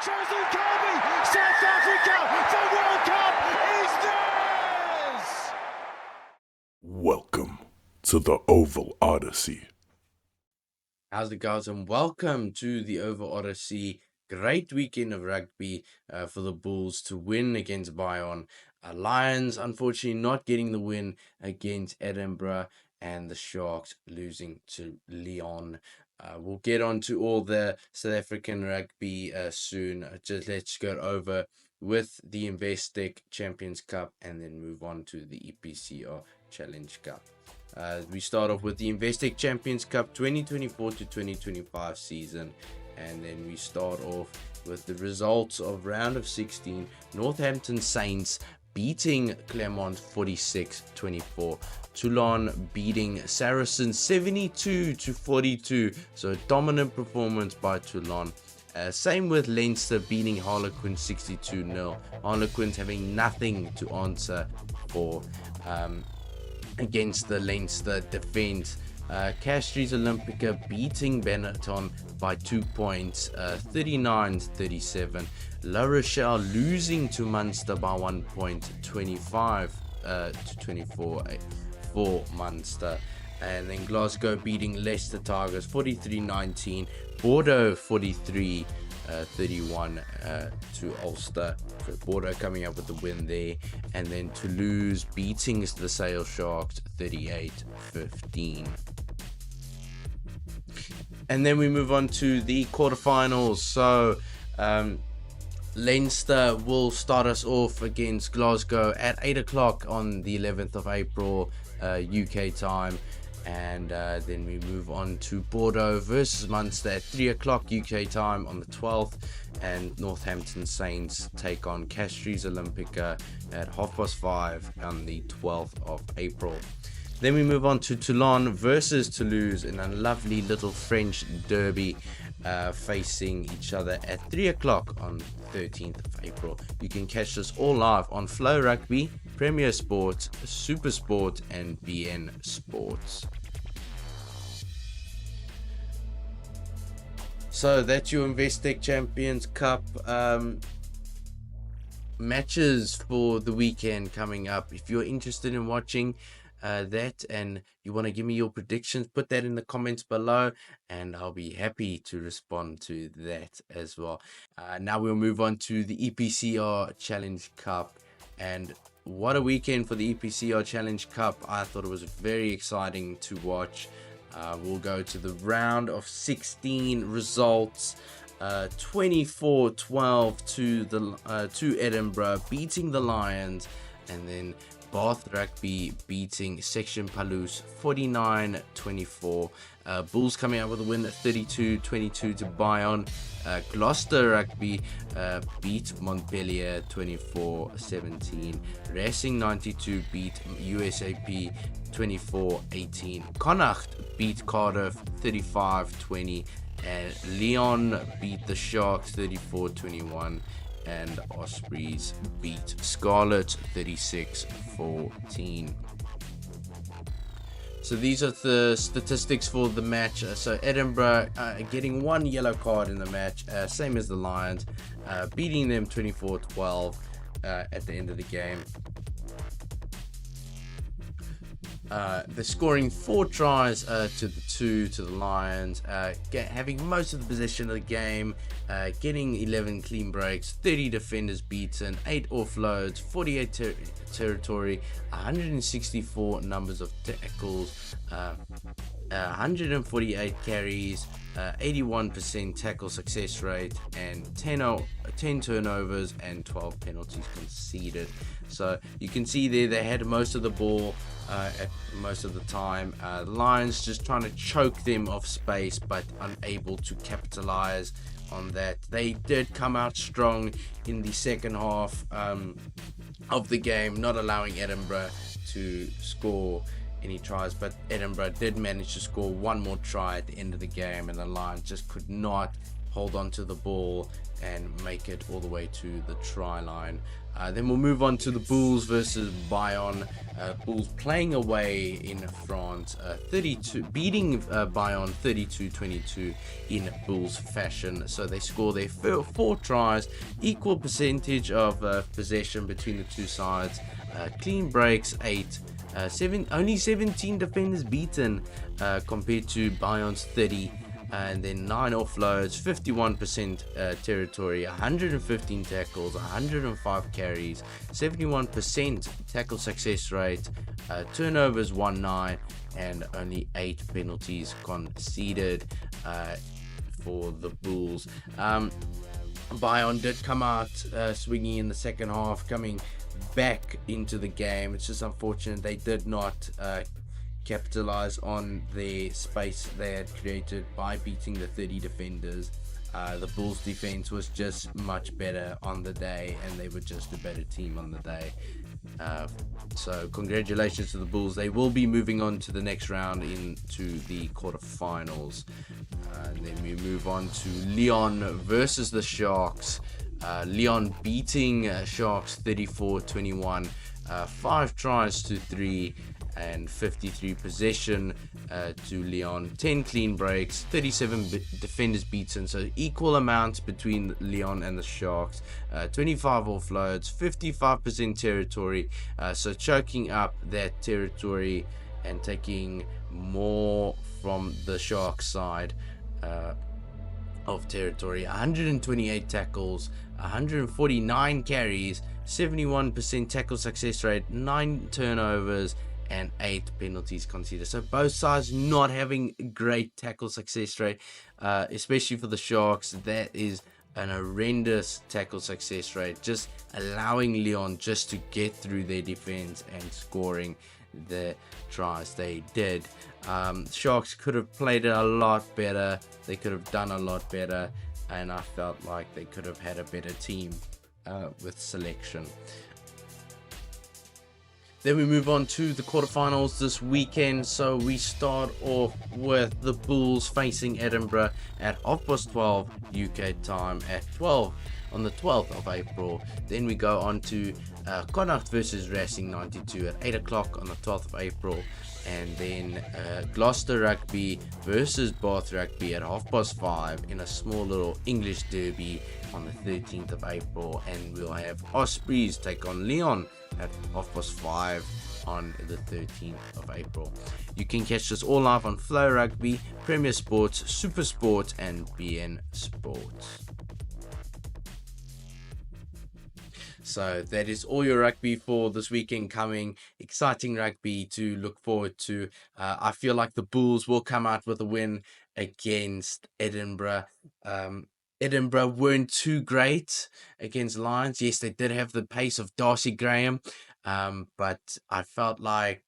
Charles Kirby, South Africa, the World Cup is theirs! Welcome to the Oval Odyssey. How's it, guys, and welcome to the Oval Odyssey. Great weekend of rugby for the Bulls to win against Bayonne. Lions, unfortunately, not getting the win against Edinburgh, and the Sharks losing to Lyon. We'll get on to all the South African rugby soon. Just let's go over with the Investec Champions Cup and then move on to the EPCR Challenge Cup. We start off with the Investec Champions Cup 2024 to 2025 season, and then we start off with the results of round of 16. Northampton Saints beating Clermont 46-24. Toulon beating Saracens 72-42. So a dominant performance by Toulon. Same with Leinster beating Harlequins 62-0. Harlequins having nothing to answer for against the Leinster defense. Castries Olympica beating Benetton by 2 points, 39-37. La Rochelle losing to Munster by 1 point, 25-24 for Munster. And then Glasgow beating Leicester Tigers 43-19. Bordeaux 43-31 to Ulster. So Bordeaux coming up with the win there. And then Toulouse beating the Sale Sharks 38-15. And then we move on to the quarterfinals. So Leinster will start us off against Glasgow at 8 o'clock on the 11th of April UK time. And then we move on to Bordeaux versus Munster at 3 o'clock UK time on the 12th. And Northampton Saints take on Castries Olympica at 5:30 on the 12th of April. Then we move on to Toulon versus Toulouse in a lovely little French derby, facing each other at 3 o'clock on 13th of April. You can catch this all live on Flow Rugby, Premier Sports, Super Sport, and BN Sports. So that's your Investec Champions Cup matches for the weekend coming up. If you're interested in watching that and you want to give me your predictions, put that in the comments below and I'll be happy to respond to that as well. Now we'll move on to the EPCR Challenge Cup, and what a weekend for the EPCR Challenge Cup. I thought it was very exciting to watch. We'll go to the round of 16 results. 24-12 to Edinburgh beating the Lions, and then Bath Rugby beating Section Palouse 49-24. Bulls coming out with a win at 32-22 to Bayonne. Gloucester Rugby beat Montpellier 24-17. Racing 92 beat USAP 24-18. Connacht beat Cardiff 35-20. And Lyon beat the Sharks 34-21. And Ospreys beat Scarlet 36-14. So these are the statistics for the match. So Edinburgh getting one yellow card in the match, same as the Lions, beating them 24-12 at the end of the game. They're scoring 4 tries to the 2 to the Lions, having most of the possession of the game, getting 11 clean breaks, 30 defenders beaten, 8 offloads, 48 territory, 164 numbers of tackles, 148 carries, 81% tackle success rate, and 10 turnovers and 12 penalties conceded. So you can see there they had most of the ball at most of the time. Lions just trying to choke them off space, but unable to capitalize on that. They did come out strong in the second half of the game, not allowing Edinburgh to score any tries, but Edinburgh did manage to score one more try at the end of the game, and the Lions just could not hold on to the ball and make it all the way to the try line. Then we'll move on to the Bulls versus Bayonne. Bulls playing away in France, beating Bayonne 32-22 in Bulls fashion. So they score their four tries, equal percentage of possession between the two sides, clean breaks 8. Only 17 defenders beaten compared to Bayonne's 30, and then 9 offloads, 51% territory, 115 tackles, 105 carries, 71% tackle success rate, turnovers 1-9, and only 8 penalties conceded for the Bulls. Bayonne did come out swinging in the second half, coming back into the game. It's just unfortunate they did not capitalize on the space they had created by beating the 30 defenders. The Bulls defense was just much better on the day, and they were just a better team on the day. So congratulations to the Bulls. They will be moving on to the next round into the quarterfinals. And then we move on to Lyon versus the Sharks. Lyon beating Sharks 34-21, 5 tries to 3 and 53 possession to Lyon, 10 clean breaks, 37 defenders beaten, so equal amounts between Lyon and the Sharks, 25 offloads, 55% territory, so choking up that territory and taking more from the Sharks side of territory. 128 tackles, 149 carries, 71% tackle success rate, 9 turnovers, and 8 penalties conceded. So both sides not having great tackle success rate, especially for the Sharks. That is an horrendous tackle success rate, just allowing Lyon just to get through their defense and scoring the tries they did. Sharks could have played it a lot better. They could have done a lot better, and I felt like they could have had a better team with selection. Then we move on to the quarterfinals this weekend. So we start off with the Bulls facing Edinburgh at 12:30 UK time at 12 on the 12th of April. Then we go on to Connacht versus Racing 92 at 8 o'clock on the 12th of April. And then Gloucester Rugby versus Bath Rugby at 5:30 in a small little English derby on the 13th of April. And we'll have Ospreys take on Lyon at 5:30 on the 13th of April. You can catch this all live on Flow Rugby, Premier Sports, Super Sport, and BN Sports. So that is all your rugby for this weekend coming. Exciting rugby to look forward to. I feel like the Bulls will come out with a win against Edinburgh. Edinburgh weren't too great against Lions. Yes, they did have the pace of Darcy Graham, but I felt like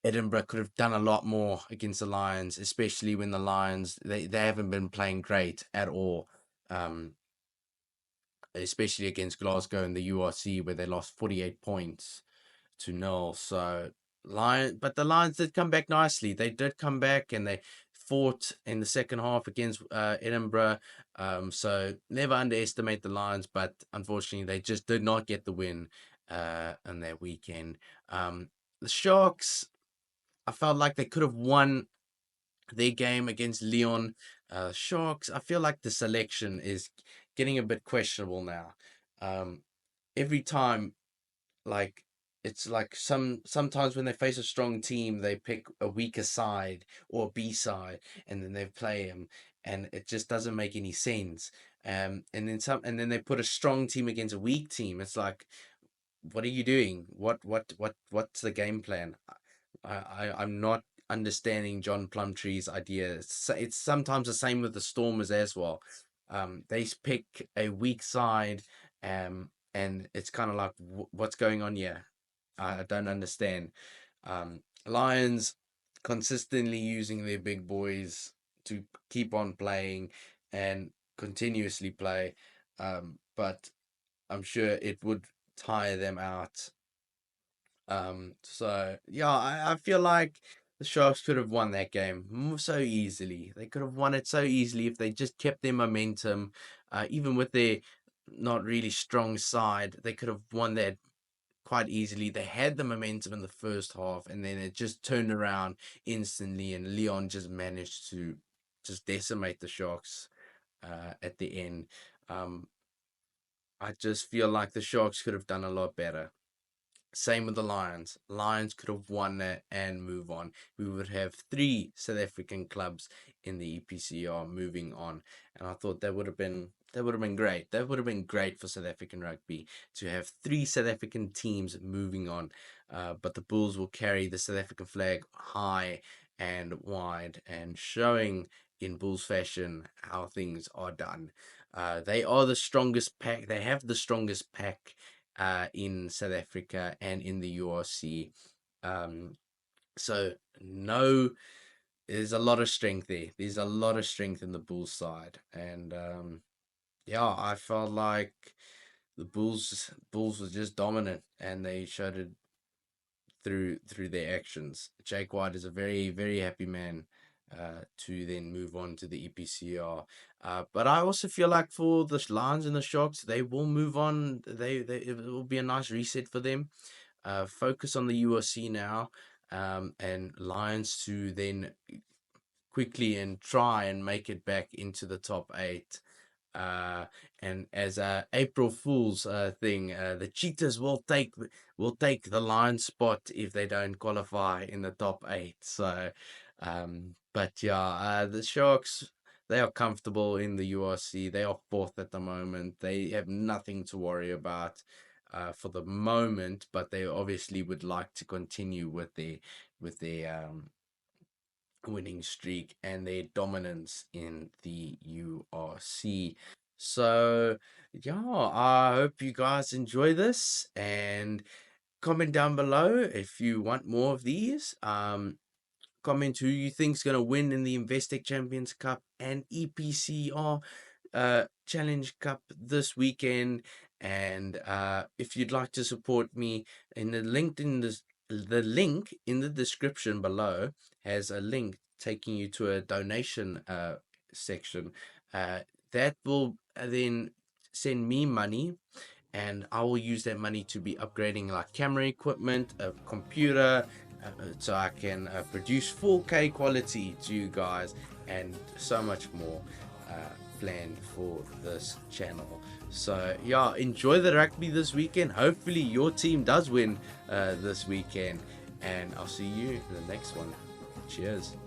Edinburgh could have done a lot more against the Lions, especially when the Lions, they haven't been playing great at all. Especially against Glasgow in the URC, where they lost 48 points to 0. So but the Lions did come back nicely. They did come back and they fought in the second half against Edinburgh. So never underestimate the Lions, but unfortunately they just did not get the win on that weekend. The Sharks, I felt like they could have won their game against Lyon. Sharks, I feel like the selection is getting a bit questionable now. Every time, like, it's like sometimes when they face a strong team, they pick a weaker side or a B side, and then they play them, and it just doesn't make any sense. And then they put a strong team against a weak team. It's like, what are you doing? What's the game plan? I'm not understanding John Plumtree's idea. It's sometimes the same with the Stormers as well. They pick a weak side, and it's kind of like, what's going on here? I don't understand. Lions consistently using their big boys to keep on playing and continuously play, but I'm sure it would tire them out. So yeah, I feel like the Sharks could have won that game so easily. They could have won it so easily if they just kept their momentum. Even with their not really strong side, they could have won that quite easily. They had the momentum in the first half, and then it just turned around instantly, and Leon just managed to just decimate the Sharks at the end. Um, I just feel like the Sharks could have done a lot better. Same with the Lions. Lions could have won it and move on. We would have 3 South African clubs in the EPCR moving on, and I thought that would have been great. That would have been great for South African rugby to have 3 South African teams moving on. But the Bulls will carry the South African flag high and wide and showing in Bulls fashion how things are done. They are the strongest pack. They have the strongest pack in South Africa and in the URC. So no, there's a lot of strength there. There's a lot of strength in the Bulls side, and yeah, I felt like the Bulls was just dominant, and they showed it through their actions. Jake White is a very, very happy man to then move on to the EPCR. But I also feel like for the Lions and the Sharks, they will move on. It will be a nice reset for them. Focus on the URC now, and Lions to then quickly and try and make it back into the top 8. And as a April Fool's thing, the Cheetahs will take the Lions spot if they don't qualify in the top 8. So, but yeah, the Sharks, they are comfortable in the URC. They are 4th at the moment. They have nothing to worry about for the moment, but they obviously would like to continue with their winning streak and their dominance in the URC. So, yeah, I hope you guys enjoy this, and comment down below if you want more of these. Comment who you think's going to win in the Investec Champions Cup and EPCR Challenge Cup this weekend. And if you'd like to support me, in the link in the description below has a link taking you to a donation section that will then send me money, and I will use that money to be upgrading like camera equipment, a computer, so I can produce 4K quality to you guys, and so much more planned for this channel. So yeah, enjoy the rugby this weekend. Hopefully your team does win this weekend, and I'll see you in the next one. Cheers.